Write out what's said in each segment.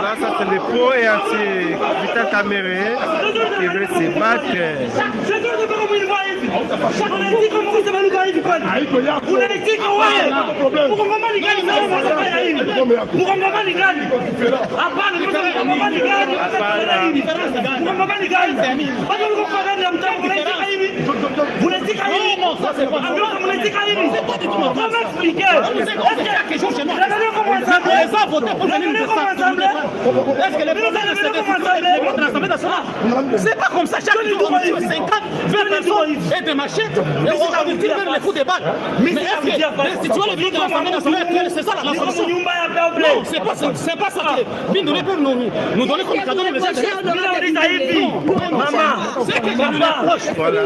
Là, ça c'est le pro et anti-Vital Kamere qui veut se battre. C'est pas comme ça, chaque jour, 50, 20 personnes et des machettes, et on va dire faire les coups de balle. Mais si tu vois le bureau de l'Assemblée nationale, c'est ça la solution. Non, c'est pas ça que Bindou peut nous donner comme cadeau les gens. Maman, c'est que je l'approche. Voilà.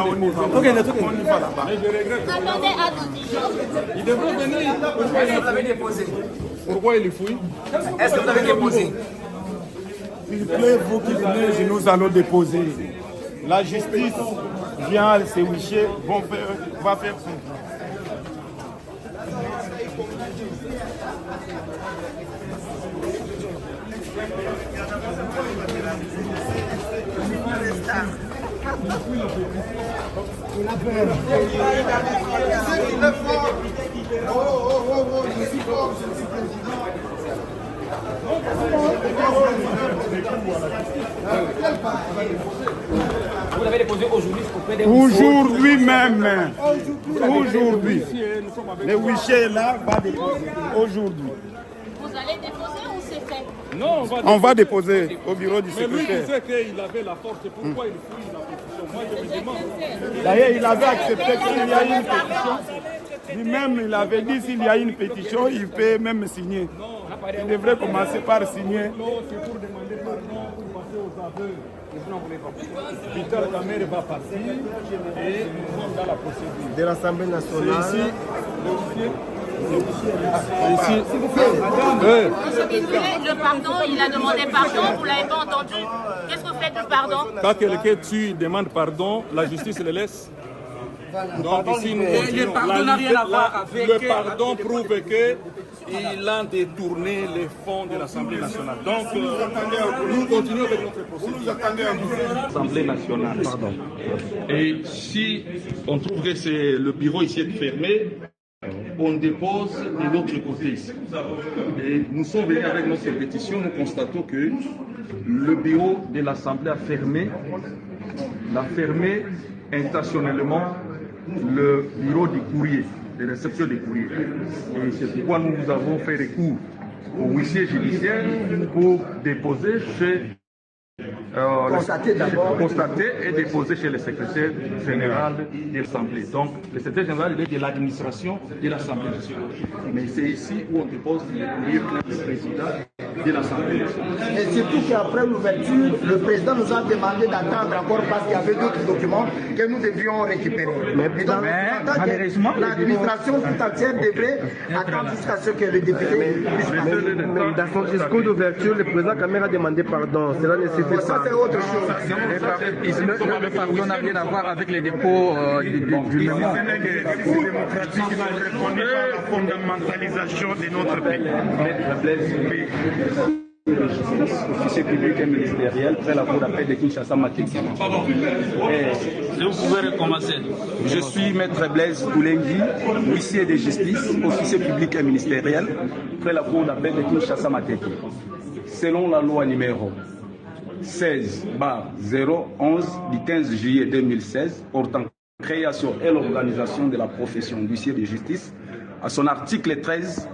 On y va là-bas. Attendez, Il devrait venir. Est-ce que vous avez déposé? Pourquoi il fouille? Est-ce que vous avez déposé? S'il plaît, vous qui venez, nous allons déposer. La justice vient se wicher, va faire son. Vous l'avez déposé aujourd'hui auprès des Aujourd'hui même. Aujourd'hui. Le wicher là va déposer. Aujourd'hui. vous allez déposer ou c'est fait? Non, on va déposer au bureau du secrétaire. Mais lui disait qu'il avait la force, pourquoi il fouille la pétition? Moi je me demande. D'ailleurs, il avait accepté qu'il y a une pétition. Lui-même, il avait dit s'il y a une pétition, il peut même signer. Il devrait commencer par signer. Non, c'est pour demander pardon, pour passer aux aveux. Vital Kamere va partir et nous sommes dans la procédure. De l'Assemblée nationale. C'est ici, Le pardon, il a demandé pardon, vous ne l'avez pas entendu. Qu'est-ce que vous faites du pardon? quand quelqu'un tue, demande pardon, la justice le laisse. Donc ici, nous continuons. Le pardon n'a rien à voir avec... Le pardon prouve qu'il a détourné les fonds de l'Assemblée nationale. Donc, nous continuons avec notre procédure. L'Assemblée nationale. Pardon. Et si on trouve que c'est le bureau ici est fermé, on dépose de l'autre côté ici. Et nous sommes venus avec notre pétition, nous constatons que le bureau de l'Assemblée a fermé intentionnellement le bureau du courrier, de réception des courriers. Et c'est pourquoi nous avons fait recours au huissier judiciaire pour déposer chez constater et déposer chez le secrétaire général de l'Assemblée. Donc, le secrétaire général est de l'administration de l'Assemblée nationale. Mais c'est ici où on dépose le courrier du président de l'Assemblée nationale. Et surtout qu'après l'ouverture, le président nous a demandé d'attendre encore parce qu'il y avait d'autres documents que nous devions récupérer. Mais malheureusement, l'administration tout entière devrait attendre jusqu'à ce que le député puisse parler. Mais dans son discours d'ouverture, le président Kamere a demandé pardon. Cela nécessite Ça, c'est autre chose. Le pardon n'a rien à voir avec les dépôts du mémoire. C'est démocratique, il a répondu à la fondamentalisation de notre pays. Officier public et ministériel, après la cour d'appel de Kinshasa Matiki. Vous pouvez recommencer. Je suis maître Blaise Koulengi, huissier de justice, officier public et ministériel, après la cour d'appel de Kinshasa Matiki. Selon la loi numéro 16/011 du 15 juillet 2016 portant création et l'organisation de la profession d'huissier de justice, à son article 13,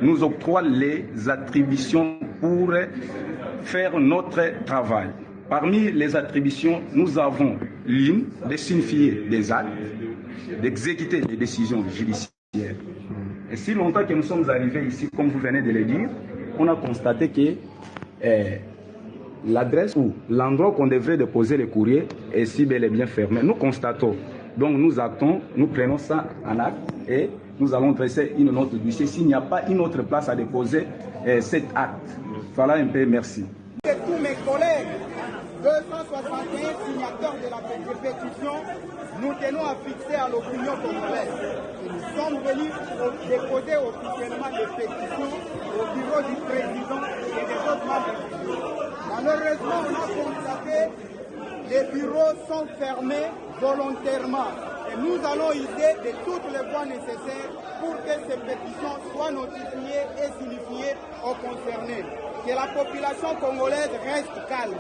nous octroie les attributions pour faire notre travail. Parmi les attributions, nous avons l'une de signifier des actes, d'exécuter des décisions judiciaires. Et si longtemps que nous sommes arrivés ici, comme vous venez de le dire, on a constaté que l'adresse ou l'endroit qu'on devrait déposer les courriers est si bel et bien fermé. Nous constatons, donc nous actons, nous prenons ça en acte et nous allons dresser une note d'huissier s'il n'y a pas une autre place à déposer cet acte. Voilà un peu, merci. Tous mes collègues, 261 signataires de la pétition, nous tenons à fixer à l'opinion congolaise. Et nous sommes venus déposer officiellement des pétitions au bureau du président et des autres membres du bureau. Malheureusement, on a constaté que les bureaux sont fermés volontairement. Et nous allons user de toutes les voies nécessaires pour que ces pétitions soient notifiées et signifiées aux concernés. Que la population congolaise reste calme.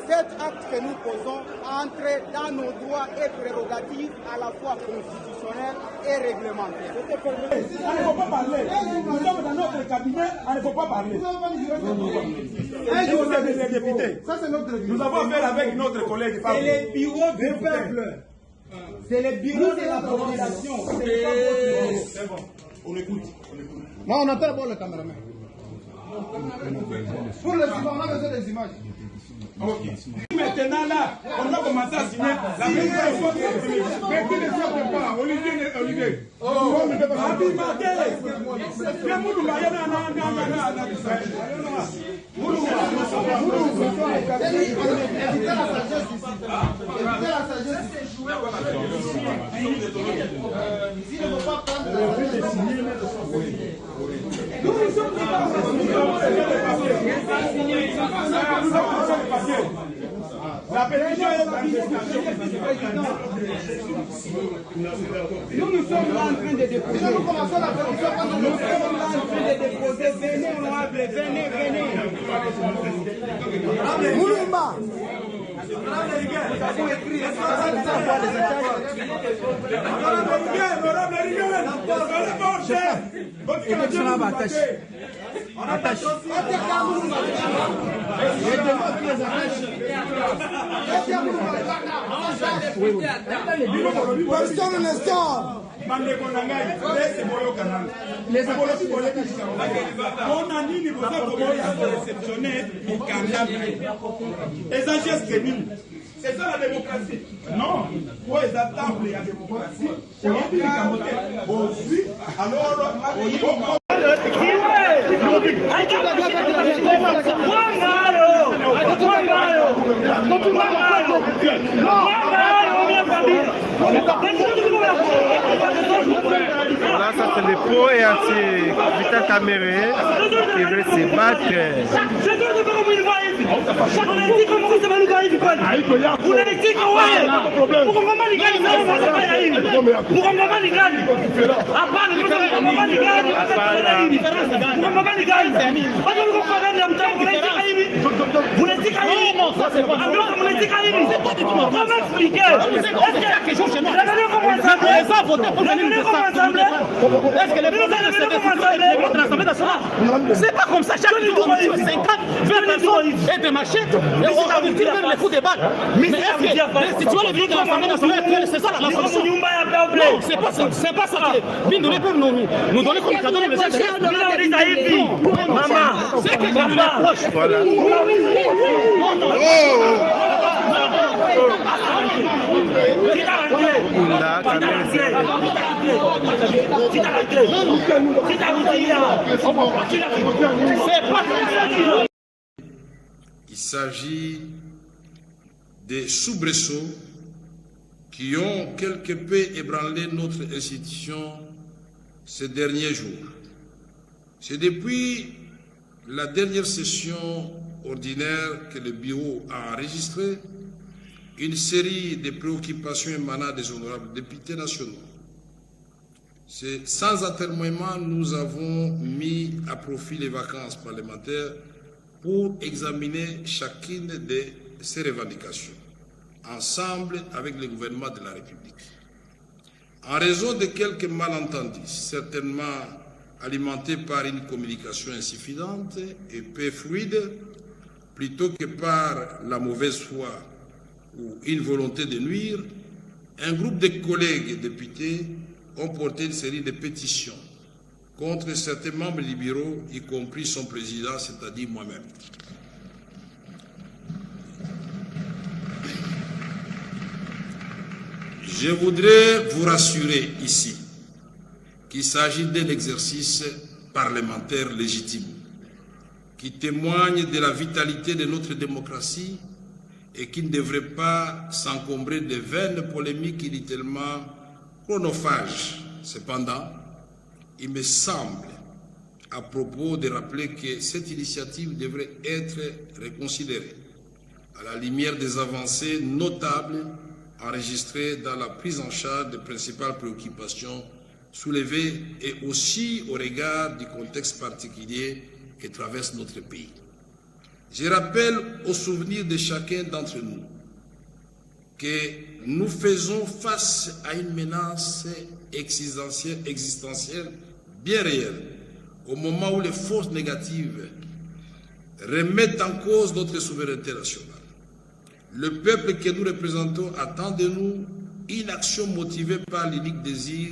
Cet acte que nous posons entre dans nos droits et prérogatives à la fois constitutionnels et réglementaires. On ne faut pas parler. Nous sommes dans notre cabinet, on ne faut pas parler. Vous êtes des députés. Nous avons affaire avec notre collègue. C'est les bureaux du peuple. C'est les bureaux de la population. C'est bon. On écoute. Non, on entend d'abord le caméraman. Pour les images, on a besoin des images. Ok. Maintenant là, on va commencer à signer. La première fois que mais qui ne sortent pas, Olivier. La pétition est Nous sommes là en train de déposer. Nous commençons la pétition quand nous sommes là en train de déposer. Venez, honorable, venez. Moulumba. Nous avons écrit c'est ça la démocratie. Non, pour les attendre la démocratie, c'est aussi, alors, Voilà, ça c'est le pro et anti-Vital Kamerhe qui veut se battre. C'est pas comme ça, chaque jour on tue 50, 20 personnes et des machettes et on va tirer vers les coups de balle. Mais est-ce que restituer les biens de l'Assemblée nationale, c'est ça la solution? Non, c'est pas ça que Bindoué peut nous donner comme cadeau les messages. Maman, c'est que je m'approche. Voilà. Il s'agit des soubresauts qui ont quelque peu ébranlé notre institution ces derniers jours. C'est depuis la dernière session ordinaire que le bureau a enregistré une série de préoccupations émanant des honorables députés nationaux. Sans atermoiement, nous avons mis à profit les vacances parlementaires pour examiner chacune de ces revendications, ensemble avec le gouvernement de la République. En raison de quelques malentendus, certainement alimentés par une communication insuffisante et peu fluide, plutôt que par la mauvaise foi ou une volonté de nuire, un groupe de collègues députés ont porté une série de pétitions contre certains membres du bureau, y compris son président, c'est-à-dire moi-même. Je voudrais vous rassurer ici qu'il s'agit d'un exercice parlementaire légitime qui témoigne de la vitalité de notre démocratie et qui ne devrait pas s'encombrer de vaines polémiques inutilement chronophages. Cependant, il me semble à propos de rappeler que cette initiative devrait être reconsidérée à la lumière des avancées notables enregistrées dans la prise en charge des principales préoccupations soulevées et aussi au regard du contexte particulier que traverse notre pays. Je rappelle au souvenir de chacun d'entre nous que nous faisons face à une menace existentielle bien réelle au moment où les forces négatives remettent en cause notre souveraineté nationale. Le peuple que nous représentons attend de nous une action motivée par l'unique désir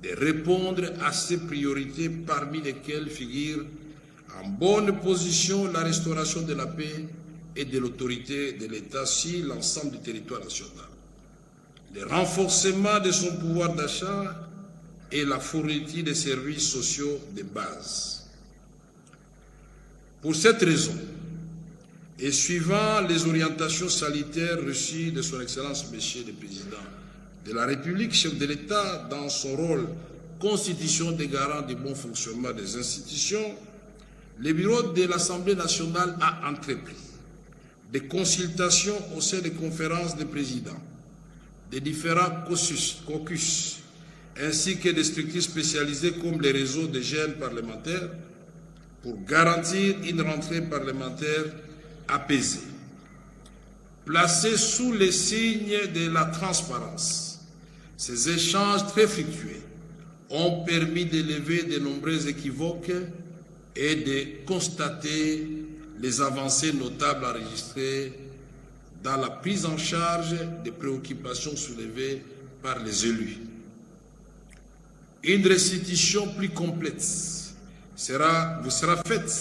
de répondre à ces priorités parmi lesquelles figure en bonne position la restauration de la paix et de l'autorité de l'État sur l'ensemble du territoire national, le renforcement de son pouvoir d'achat et la fourniture des services sociaux de base. Pour cette raison, et suivant les orientations sanitaires reçues de son Excellence Monsieur le Président de la République, chef de l'État, dans son rôle constitution des garants du bon fonctionnement des institutions, le bureau de l'Assemblée nationale a entrepris des consultations au sein des conférences des présidents, des différents caucus, ainsi que des structures spécialisées comme les réseaux de jeunes parlementaires pour garantir une rentrée parlementaire apaisée. Placés sous les signes de la transparence, ces échanges très fructueux ont permis d'élever de nombreux équivoques et de constater les avancées notables enregistrées dans la prise en charge des préoccupations soulevées par les élus. Une restitution plus complète vous sera faite